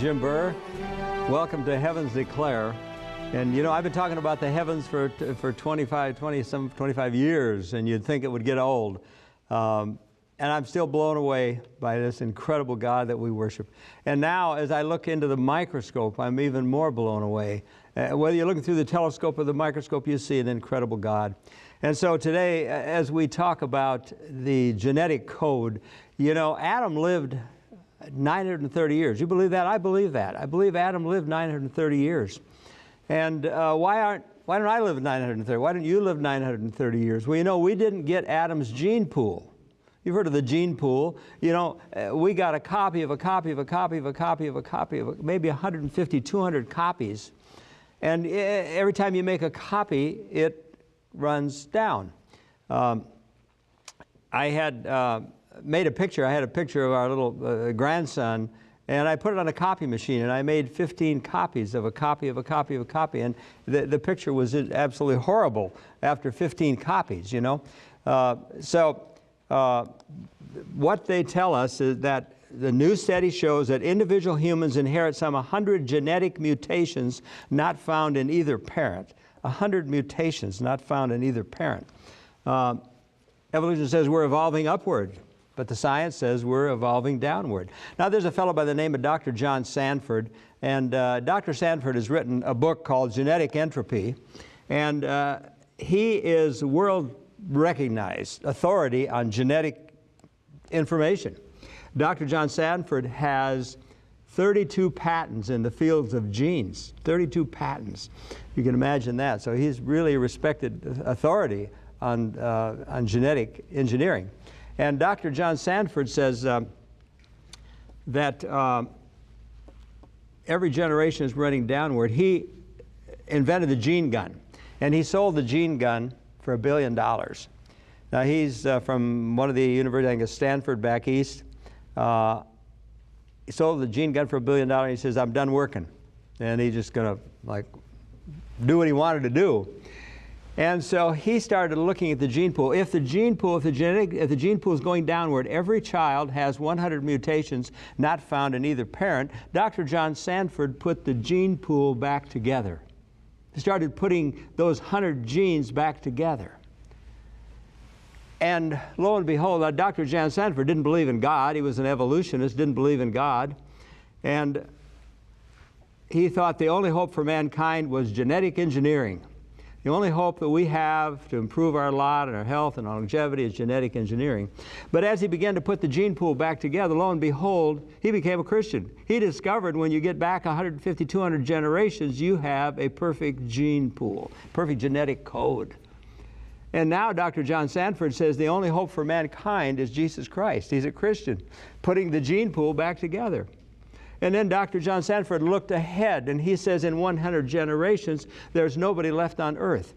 Jim Burr. Welcome to Heavens Declare. And you know, I've been talking about the heavens for 25 years, and you'd think it would get old. And I'm still blown away by this incredible God that we worship. And now, as I look into the microscope, I'm even more blown away. Whether you're looking through the telescope or the microscope, you see an incredible God. And so today, as we talk about the genetic code, you know, Adam lived 930 years. You believe that? I believe that. I believe Adam lived 930 years. And why don't I live 930? Why don't you live 930 years? Well, you know, we didn't get Adam's gene pool. You've heard of the gene pool. You know, we got a copy of a copy of a copy of a copy of a copy of maybe 150, 200 copies. And every time you make a copy, it runs down. I had made a picture. I had a picture of our little grandson, and I put it on a copy machine, and I made 15 copies of a copy of a copy of a copy. And the picture was absolutely horrible after 15 copies, you know. What they tell us is that the new study shows that individual humans inherit some 100 genetic mutations not found in either parent. 100 mutations not found in either parent. Evolution says we're evolving upward, but the science says we're evolving downward. Now, there's a fellow by the name of Dr. John Sanford, and Dr. Sanford has written a book called Genetic Entropy, and he is world-recognized authority on genetic information. Dr. John Sanford has 32 patents in the fields of genes, 32 patents. You can imagine that. So he's really a respected authority on genetic engineering. And Dr. John Sanford says that every generation is running downward. He invented the gene gun, and he sold the gene gun for $1 billion. Now, he's from one of the universities, I think it's Stanford back east. He sold the gene gun for $1 billion. And he says, I'm done working. And he's just going to, like, do what he wanted to do. And so he started looking at the gene pool. If the gene pool is going downward, every child has 100 mutations not found in either parent. Dr. John Sanford put the gene pool back together. He started putting those 100 genes back together. And lo and behold, Dr. John Sanford didn't believe in God. He was an evolutionist, didn't believe in God. And he thought the only hope for mankind was genetic engineering. The only hope that we have to improve our lot and our health and our longevity is genetic engineering. But as he began to put the gene pool back together, lo and behold, he became a Christian. He discovered when you get back 150, 200 generations, you have a perfect gene pool, perfect genetic code. And now Dr. John Sanford says the only hope for mankind is Jesus Christ. He's a Christian, putting the gene pool back together. And then Dr. John Sanford looked ahead, and he says in 100 generations, there's nobody left on earth.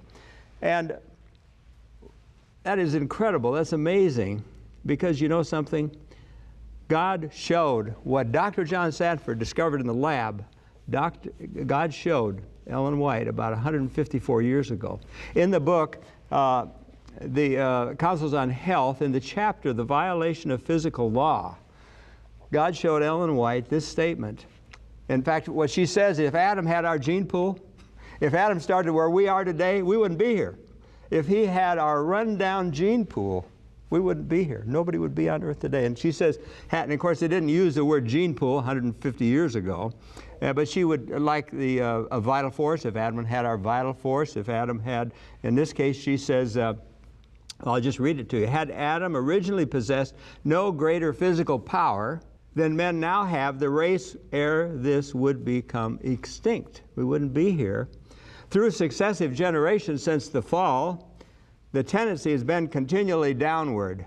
And that is incredible. That's amazing, because you know something? God showed what Dr. John Sanford discovered in the lab. God showed Ellen White about 154 years ago. In the book, the Councils on Health, in the chapter, The Violation of Physical Law, God showed Ellen White this statement. In fact, what she says, if Adam had our gene pool, if Adam started where we are today, we wouldn't be here. If he had our rundown gene pool, we wouldn't be here. Nobody would be on earth today. And she says, and of course they didn't use the word gene pool 150 years ago, but she would like a vital force, if Adam had our vital force, if Adam had, in this case she says, I'll just read it to you. Had Adam originally possessed no greater physical power than men now have, the race ere this would become extinct. We wouldn't be here. Through successive generations since the fall, the tendency has been continually downward.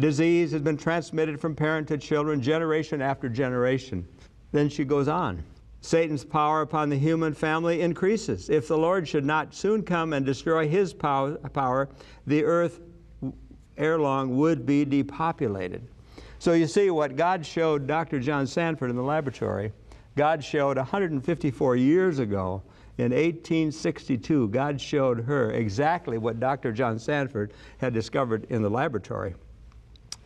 Disease has been transmitted from parent to children, generation after generation. Then she goes on. Satan's power upon the human family increases. If the Lord should not soon come and destroy his power, the earth ere long would be depopulated. So you see what God showed Dr. John Sanford in the laboratory. God showed 154 years ago, in 1862, God showed her exactly what Dr. John Sanford had discovered in the laboratory.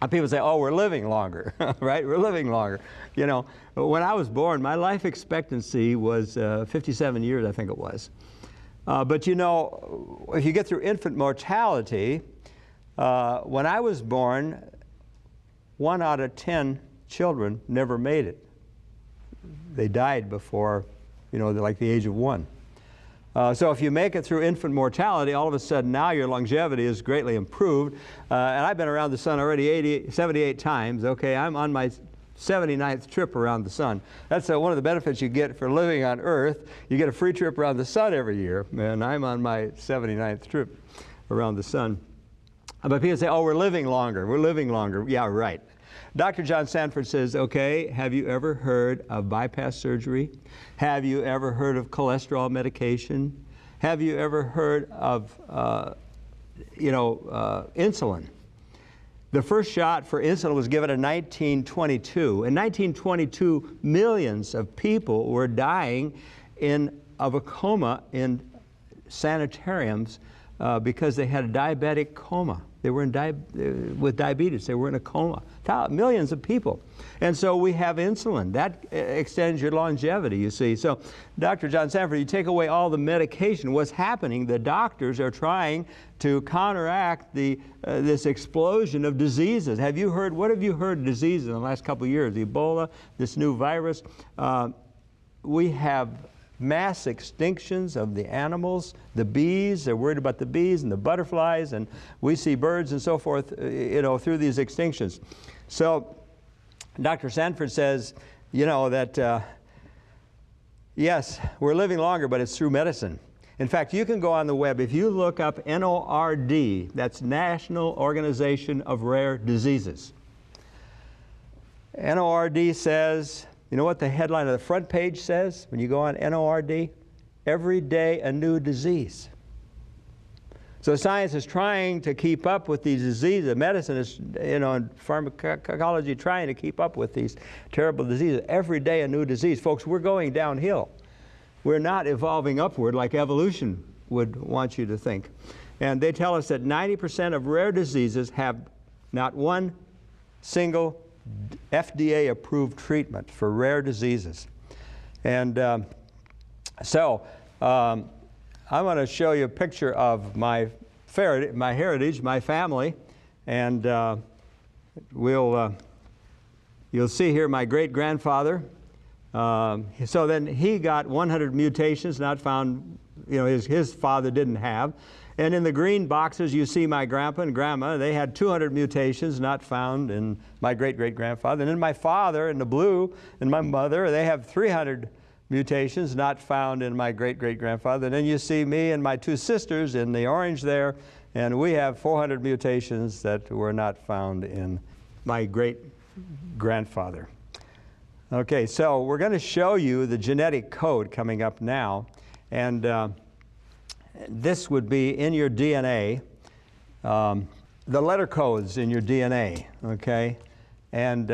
And people say, oh, we're living longer, right? We're living longer. You know, when I was born, my life expectancy was 57 years, I think it was. But you know, if you get through infant mortality, when I was born, 1 out of 10 children never made it. They died before, you know, like the age of 1. So if you make it through infant mortality, all of a sudden now your longevity is greatly improved. And I've been around the sun already 78 times. Okay, I'm on my 79th trip around the sun. That's one of the benefits you get for living on Earth. You get a free trip around the sun every year, and I'm on my 79th trip around the sun. But people say, oh, we're living longer. We're living longer. Yeah, right. Dr. John Sanford says, okay, have you ever heard of bypass surgery? Have you ever heard of cholesterol medication? Have you ever heard of, insulin? The first shot for insulin was given in 1922. In 1922, millions of people were dying of a coma in sanitariums because they had a diabetic coma. They were with diabetes. They were in a coma. Millions of people. And so we have insulin. That extends your longevity, you see. So, Dr. John Sanford, you take away all the medication. What's happening, the doctors are trying to counteract this explosion of diseases. What have you heard diseases in the last couple of years? Ebola, this new virus. We have mass extinctions of the animals, the bees. They're worried about the bees and the butterflies, and we see birds and so forth, through these extinctions. So Dr. Sanford says, that yes, we're living longer, but it's through medicine. In fact, you can go on the web. If you look up NORD, that's National Organization of Rare Diseases. NORD says, you know what the headline of the front page says when you go on NORD? Every day a new disease. So science is trying to keep up with these diseases. Medicine is, and pharmacology trying to keep up with these terrible diseases. Every day a new disease. Folks, we're going downhill. We're not evolving upward like evolution would want you to think. And they tell us that 90% of rare diseases have not one single FDA-approved treatment for rare diseases. And I want to show you a picture of my heritage, my family, and you'll see here my great-grandfather. So then he got 100 mutations not found, his father didn't have. And in the green boxes, you see my grandpa and grandma. They had 200 mutations not found in my great-great-grandfather. And then my father in the blue and my mother, they have 300 mutations not found in my great-great-grandfather. And then you see me and my 2 sisters in the orange there, and we have 400 mutations that were not found in my great-grandfather. Okay, so we're going to show you the genetic code coming up now. And this would be in your DNA, the letter codes in your DNA, okay? And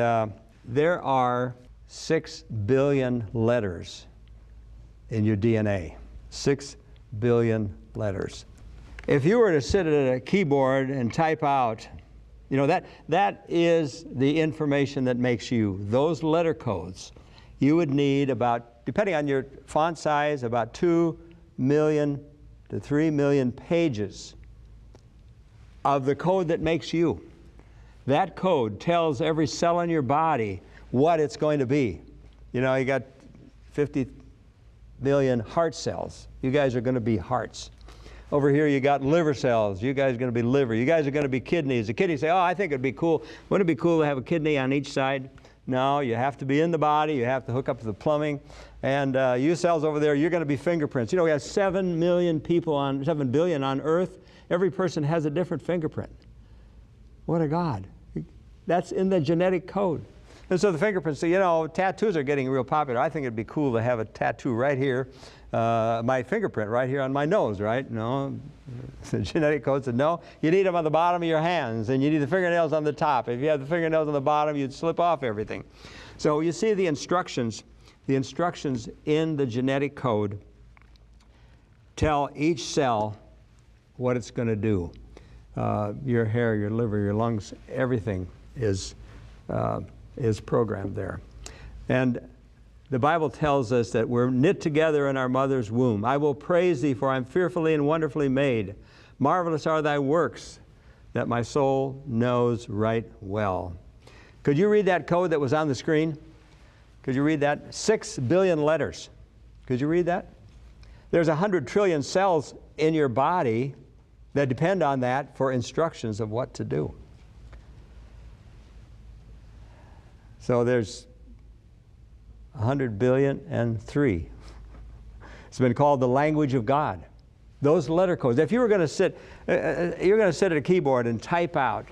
there are 6 billion letters in your DNA. 6 billion letters. If you were to sit at a keyboard and type out, that is the information that makes you. Those letter codes, you would need about, depending on your font size, about 2 million to 3 million pages of the code that makes you. That code tells every cell in your body what it's going to be. You got 50 million heart cells. You guys are going to be hearts. Over here you got liver cells. You guys are going to be liver. You guys are going to be kidneys. The kidneys say, oh, I think it'd be cool. Wouldn't it be cool to have a kidney on each side? No, you have to be in the body. You have to hook up to the plumbing. And you cells over there, you're going to be fingerprints. We have 7 billion on Earth. Every person has a different fingerprint. What a God. That's in the genetic code. And so the fingerprints, tattoos are getting real popular. I think it'd be cool to have a tattoo right here, my fingerprint right here on my nose, right? No, the genetic code said no. You need them on the bottom of your hands, and you need the fingernails on the top. If you have the fingernails on the bottom, you'd slip off everything. So you see the instructions in the genetic code tell each cell what it's going to do. Your hair, your liver, your lungs, everything. is programmed there. And the Bible tells us that we're knit together in our mother's womb. I will praise thee, for I'm fearfully and wonderfully made. Marvelous are thy works, that my soul knows right well. Could you read that code that was on the screen? Could you read that? 6 billion letters. Could you read that? There's 100 trillion cells in your body that depend on that for instructions of what to do. So there's 100 billion and 3. It's been called the language of God. Those letter codes. If you were going to sit, you're going to sit at a keyboard and type out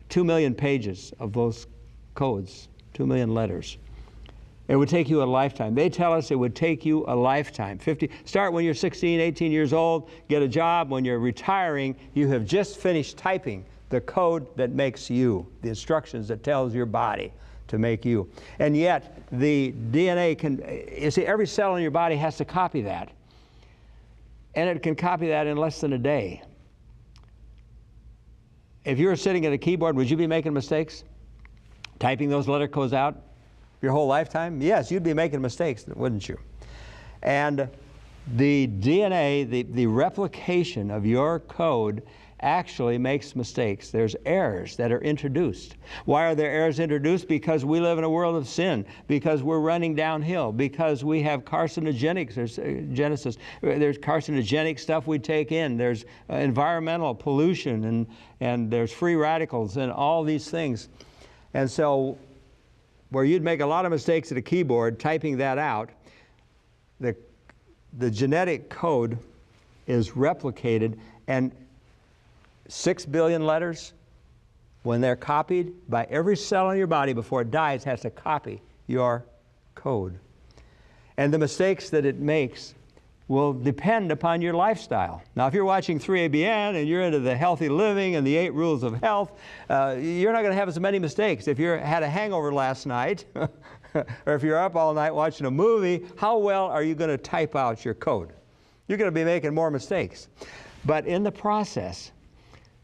2 million pages of those codes, 2 million letters. It would take you a lifetime. They tell us it would take you a lifetime. Start when you're 16, 18 years old, get a job. When you're retiring, you have just finished typing the code that makes you, the instructions that tells your body to make you. And yet, the DNA can, you see, every cell in your body has to copy that. And it can copy that in less than a day. If you were sitting at a keyboard, would you be making mistakes? Typing those letter codes out your whole lifetime? Yes, you'd be making mistakes, wouldn't you? And the DNA, the replication of your code actually makes mistakes. There's errors that are introduced. Why are there errors introduced? Because we live in a world of sin, because we're running downhill, because we have carcinogenics. There's there's carcinogenic stuff we take in. There's environmental pollution, and there's free radicals and all these things. And so where you'd make a lot of mistakes at a keyboard typing that out, the genetic code is replicated, and 6 billion letters, when they're copied by every cell in your body before it dies, has to copy your code. And the mistakes that it makes will depend upon your lifestyle. Now, if you're watching 3ABN and you're into the healthy living and the 8 rules of health, you're not going to have as many mistakes. If you had a hangover last night, or if you're up all night watching a movie, how well are you going to type out your code? You're going to be making more mistakes. But in the process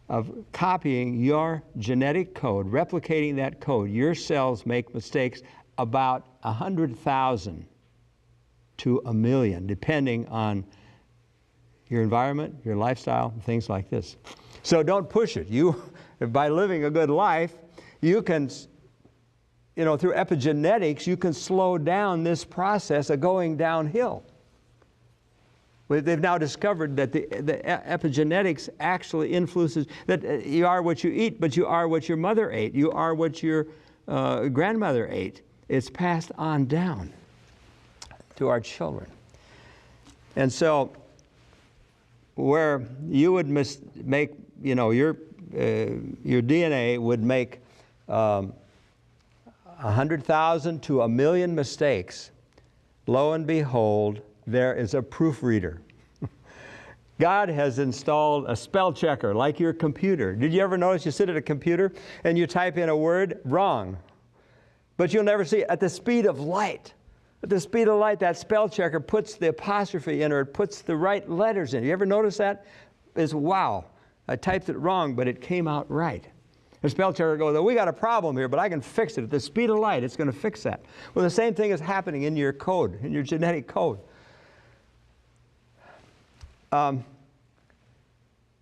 of copying your genetic code, replicating that code, your cells make mistakes about 100,000 to 1 million, depending on your environment, your lifestyle, and things like this. So don't push it. By living a good life, you can, through epigenetics, you can slow down this process of going downhill. They've now discovered that the epigenetics actually influences, that you are what you eat, but you are what your mother ate. You are what your grandmother ate. It's passed on down to our children. And so where you would make, your DNA would make 100,000 to 1 million mistakes, lo and behold, there is a proofreader. God has installed a spell checker like your computer. Did you ever notice you sit at a computer and you type in a word wrong? But you'll never see it. At the speed of light. At the speed of light, that spell checker puts the apostrophe in, or it puts the right letters in. You ever notice that? It's wow. I typed it wrong, but it came out right. The spell checker goes, oh, we got a problem here, but I can fix it. At the speed of light, it's going to fix that. Well, the same thing is happening in your code, in your genetic code.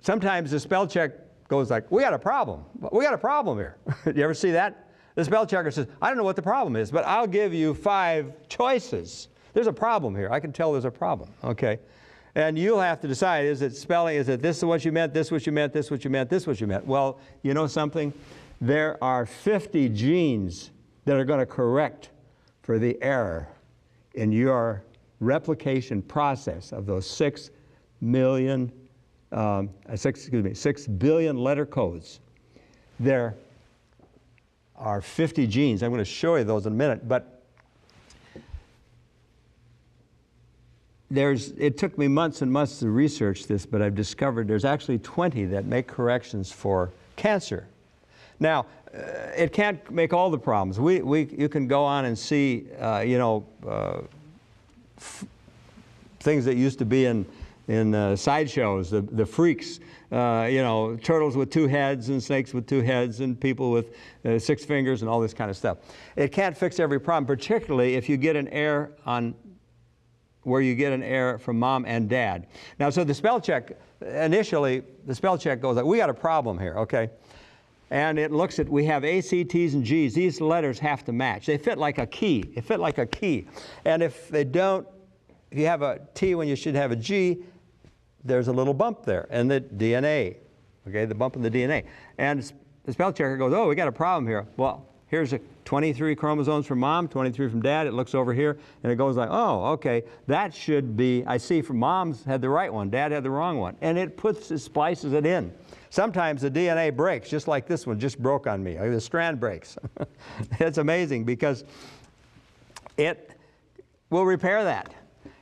Sometimes the spell check goes like, we got a problem. We got a problem here. You ever see that? The spell checker says, I don't know what the problem is, but I'll give you 5 choices. There's a problem here. I can tell there's a problem. Okay. And you'll have to decide, is it spelling, is it this is what you meant, this what you meant, this what you meant, this what you meant? Well, you know something? There are 50 genes that are going to correct for the error in your replication process of those 6 billion letter codes. There are 50 genes. I'm going to show you those in a minute, but it took me months and months to research this, but I've discovered there's actually 20 that make corrections for cancer. Now, it can't make all the problems. You can go on and see, things that used to be in sideshows, the freaks, you know, turtles with 2 heads and snakes with 2 heads and people with 6 fingers and all this kind of stuff. It can't fix every problem, particularly if you get an error on where you get an error from mom and dad. Now, so the spell check, initially, the spell check goes like, we got a problem here, okay? And it looks at, we have A, C, T's, and G's. These letters have to match. They fit like a key. They fit like a key. And if they don't, if you have a T when you should have a G, there's a little bump there in the DNA, okay, the bump in the DNA. And the spell checker goes, oh, we got a problem here. Well, here's 23 chromosomes from mom, 23 from dad. It looks over here, and it goes like, oh, okay, that should be, I see from mom's had the right one, dad had the wrong one. And it splices it in. Sometimes the DNA breaks, just like this one just broke on me. The strand breaks. It's amazing because it will repair that.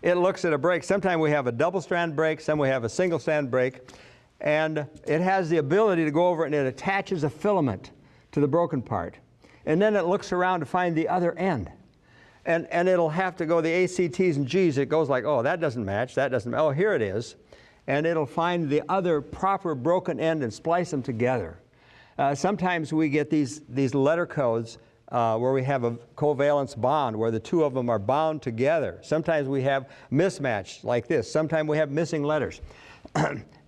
It looks at a break. Sometimes we have a double strand break, some we have a single strand break, and it has the ability to go over and it attaches a filament to the broken part. And then it looks around to find the other end. And it'll have to go the A, C, T's, and G's. It goes like, oh, that doesn't match, that doesn't match. Oh, here it is. And it'll find the other proper broken end and splice them together. Sometimes we get these letter codes where we have a covalence bond where the 2 of them are bound together. Sometimes we have mismatch like this. Sometimes we have missing letters.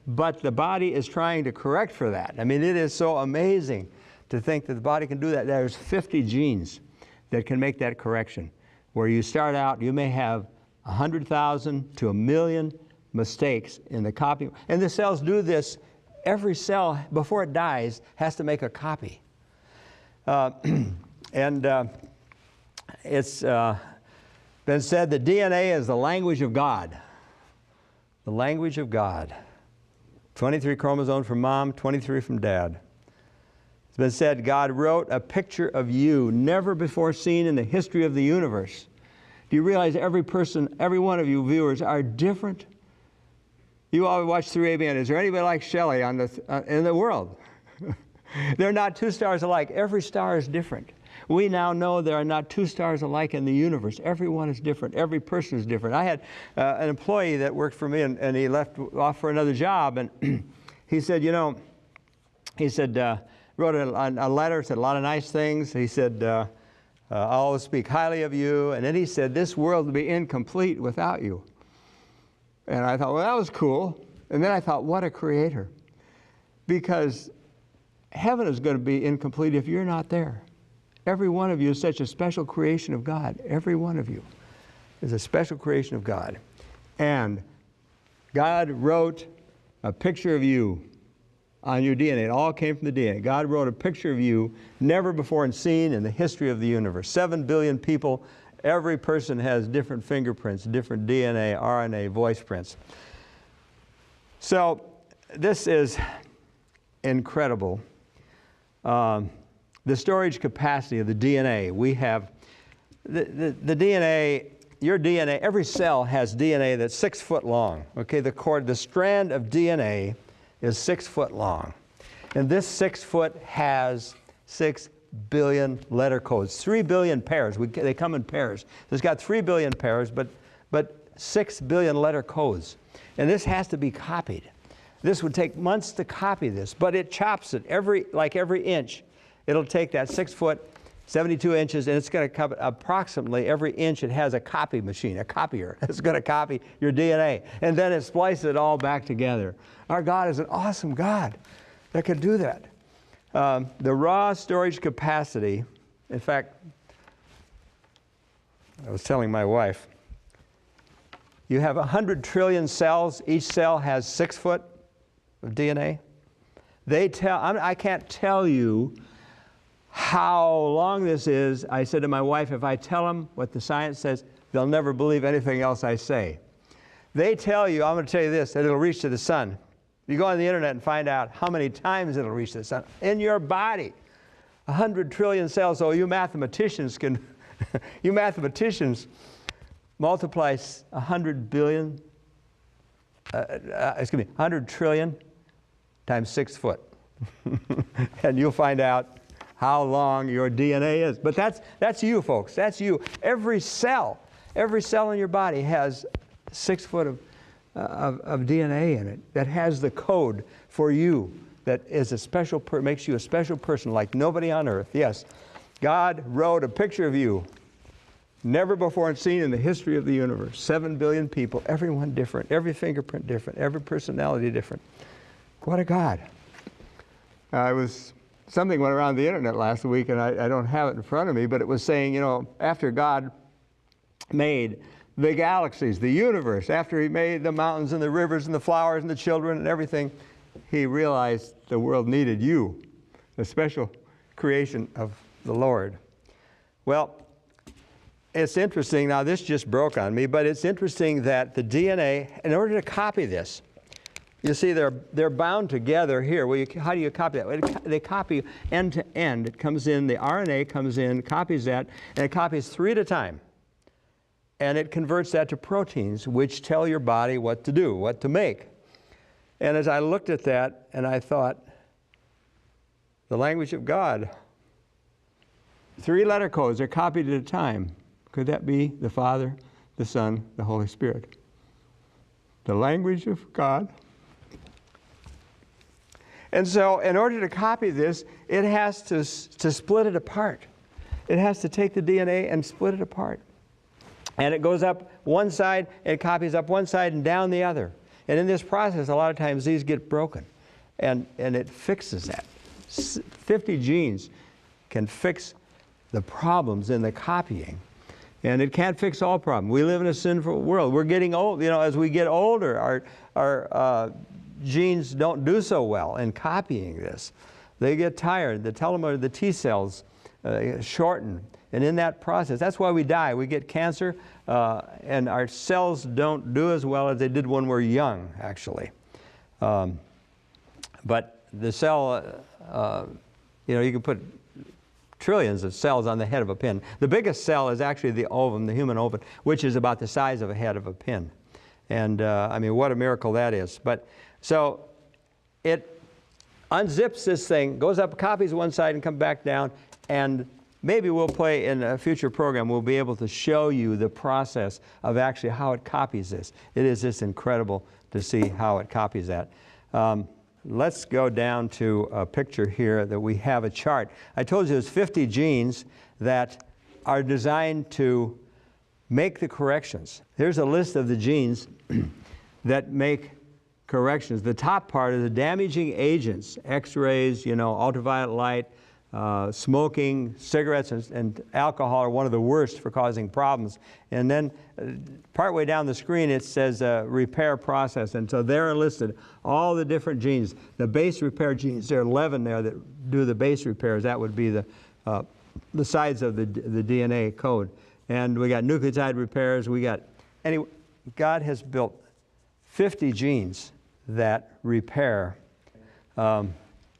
But the body is trying to correct for that. I mean, it is so amazing to think that the body can do that. There's 50 genes that can make that correction. Where you start out, you may have 100,000 to 1,000,000 mistakes in the copy. And the cells do this. Every cell, before it dies, has to make a copy. It's been said that DNA is the language of God. The language of God. 23 chromosomes from mom, 23 from dad. It's been said God wrote a picture of you never before seen in the history of the universe. Do you realize every person, every one of you viewers are different? You all watch 3ABN. Is there anybody like Shelley on in the world? They're not 2 stars alike. Every star is different. We now know there are not 2 stars alike in the universe. Every one is different. Every person is different. I had an employee that worked for me, and he left off for another job, and he said, you know, he said, wrote a letter, said a lot of nice things. He said, I'll always speak highly of you. And then he said, this world would be incomplete without you. And I thought, well, that was cool. And then I thought, what a creator. Because heaven is going to be incomplete if you're not there. Every one of you is such a special creation of God. Every one of you is a special creation of God. And God wrote a picture of you on your DNA. It all came from the DNA. God wrote a picture of you never before seen in the history of the universe. 7 billion people. Every person has different fingerprints, different DNA, RNA, voice prints. So this is incredible. The storage capacity of the DNA. We have the DNA, your DNA, every cell has DNA that's 6 foot long. Okay, the strand of DNA is 6 foot long. And this 6 foot has 6 billion letter codes, 3 billion pairs. They come in pairs. It's got 3 billion pairs, but 6 billion letter codes. And this has to be copied. This would take months to copy this, but it chops it every inch. It'll take that 6 foot, 72 inches, and it's going to cover approximately every inch. It has a copy machine, a copier. It's going to copy your DNA. And then it splices it all back together. Our God is an awesome God that can do that. The raw storage capacity, in fact, I was telling my wife, you have 100 trillion cells. Each cell has 6 foot of DNA. I can't tell you how long this is. I said to my wife, if I tell them what the science says, they'll never believe anything else I say. They tell you, I'm going to tell you this, that it'll reach to the sun. You go on the internet and find out how many times it'll reach the sun in your body. 100 trillion cells. So you mathematicians can, you mathematicians multiply 100 billion, 100 trillion times 6 foot. And you'll find out how long your DNA is. But that's you, folks. That's you. Every cell in your body has 6 foot of DNA in it that has the code for you, that is a special, makes you a special person like nobody on earth. Yes, God wrote a picture of you, never before seen in the history of the universe. 7 billion people, everyone different, every fingerprint different, every personality different. What a God. Something went around the internet last week, and I don't have it in front of me, but it was saying, you know, after God made the galaxies, the universe, after he made the mountains and the rivers and the flowers and the children and everything, he realized the world needed you, a special creation of the Lord. Well, it's interesting, now this just broke on me, but it's interesting that the DNA, in order to copy this, you see they're bound together here. Well, how do you copy that? They copy end to end. It comes in, the RNA comes in, copies that, and it copies 3 at a time. And it converts that to proteins, which tell your body what to do, what to make. And as I looked at that, and I thought, the language of God, 3 letter codes are copied at a time. Could that be the Father, the Son, the Holy Spirit? The language of God. And so in order to copy this, it has to split it apart. It has to take the DNA and split it apart. And it goes up one side, it copies up one side and down the other. And in this process, a lot of times these get broken. And it fixes that. 50 genes can fix the problems in the copying. And it can't fix all problems. We live in a sinful world. We're getting old. You know, as we get older, our genes don't do so well in copying this. They get tired. The telomere, the T cells shorten. And in that process, that's why we die. We get cancer, and our cells don't do as well as they did when we're young, actually. But the cell, you know, you can put trillions of cells on the head of a pin. The biggest cell is actually the ovum, the human ovum, which is about the size of a head of a pin. And I mean, what a miracle that is. But so it unzips this thing, goes up, copies one side, and comes back down. And maybe we'll play in a future program, we'll be able to show you the process of actually how it copies this. It is just incredible to see how it copies that. Let's go down to a picture here that we have a chart. I told you there's 50 genes that are designed to make the corrections. Here's a list of the genes that make corrections. The top part is the damaging agents, X-rays, you know, ultraviolet light, smoking, cigarettes, and alcohol are one of the worst for causing problems. And then partway down the screen it says repair process, and so there are listed all the different genes. The base repair genes, there are 11 there that do the base repairs. That would be the sides of the DNA code. And we got nucleotide repairs. We got, anyway, God has built 50 genes that repair.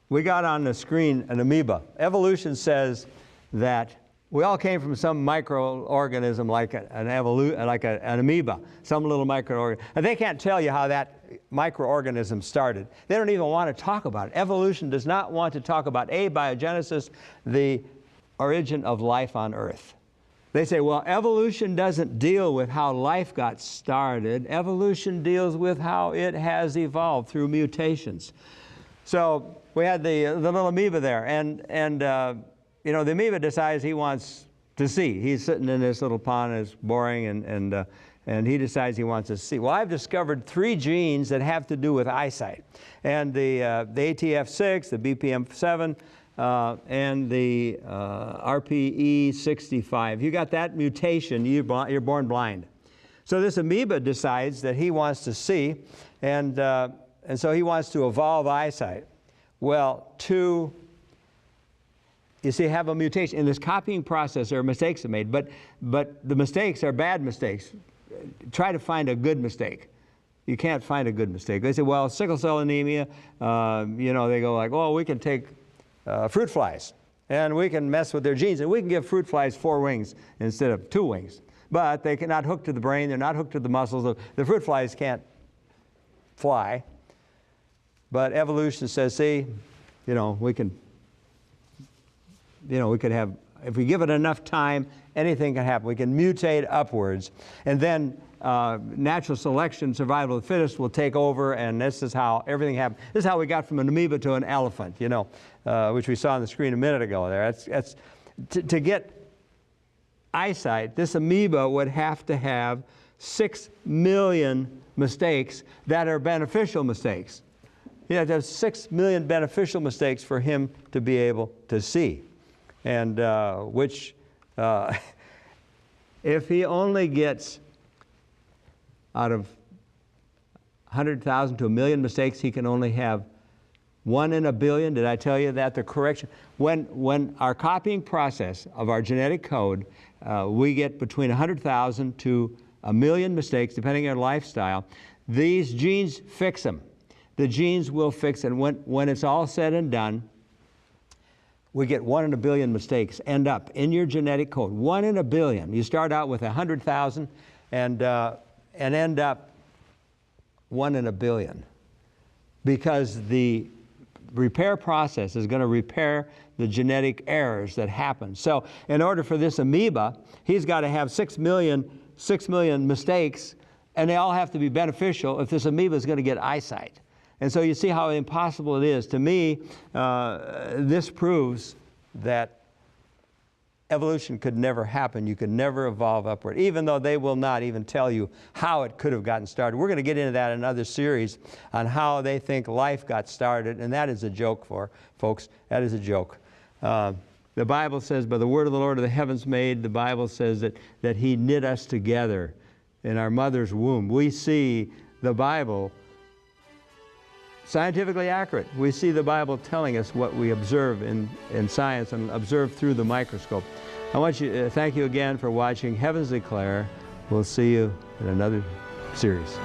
We got on the screen an amoeba. Evolution says that we all came from some microorganism like an amoeba, some little microorganism. And they can't tell you how that microorganism started. They don't even want to talk about it. Evolution does not want to talk about abiogenesis, the origin of life on Earth. They say, well, evolution doesn't deal with how life got started. Evolution deals with how it has evolved through mutations. So we had the little amoeba there, and you know, the amoeba decides he wants to see. He's sitting in this little pond, and it's boring, and he decides he wants to see. Well, I've discovered 3 genes that have to do with eyesight, and the ATF6, the BPM7, and the RPE65. You got that mutation, you're born blind. So this amoeba decides that he wants to see, and so he wants to evolve eyesight. Well, you see, have a mutation. In this copying process, there are mistakes are made, but the mistakes are bad mistakes. Try to find a good mistake. You can't find a good mistake. They say, well, sickle cell anemia, you know, they go like, oh, we can take fruit flies, and we can mess with their genes, and we can give fruit flies 4 wings instead of 2 wings. But they cannot hook to the brain, they're not hooked to the muscles. The fruit flies can't fly. But evolution says, see, you know, we could have, if we give it enough time anything can happen. We can mutate upwards, and then natural selection, survival of the fittest, will take over, and this is how everything happened. This is how we got from an amoeba to an elephant, you know, which we saw on the screen a minute ago there. To get eyesight, this amoeba would have to have 6 million mistakes that are beneficial mistakes. You have to have 6 million beneficial mistakes for him to be able to see. And if he only gets out of 100,000 to 1 million mistakes, he can only have 1 in a billion. Did I tell you that? The correction. When our copying process of our genetic code, we get between 100,000 to 1 million mistakes, depending on lifestyle. These genes fix them. The genes will fix it. When it's all said and done, we get 1 in a billion mistakes end up in your genetic code. 1 in a billion. You start out with 100,000 and end up 1 in a billion, because the repair process is going to repair the genetic errors that happen. So in order for this amoeba, he's got to have 6 million mistakes, and they all have to be beneficial if this amoeba is going to get eyesight. And so you see how impossible it is. To me, this proves that evolution could never happen. You could never evolve upward, even though they will not even tell you how it could have gotten started. We're going to get into that in another series on how they think life got started, and that is a joke, folks. That is a joke. The Bible says, by the word of the Lord are the heavens made. The Bible says that He knit us together in our mother's womb. We see the Bible scientifically accurate. We see the Bible telling us what we observe in science and observe through the microscope. I want you thank you again for watching Heavens Declare. We'll see you in another series.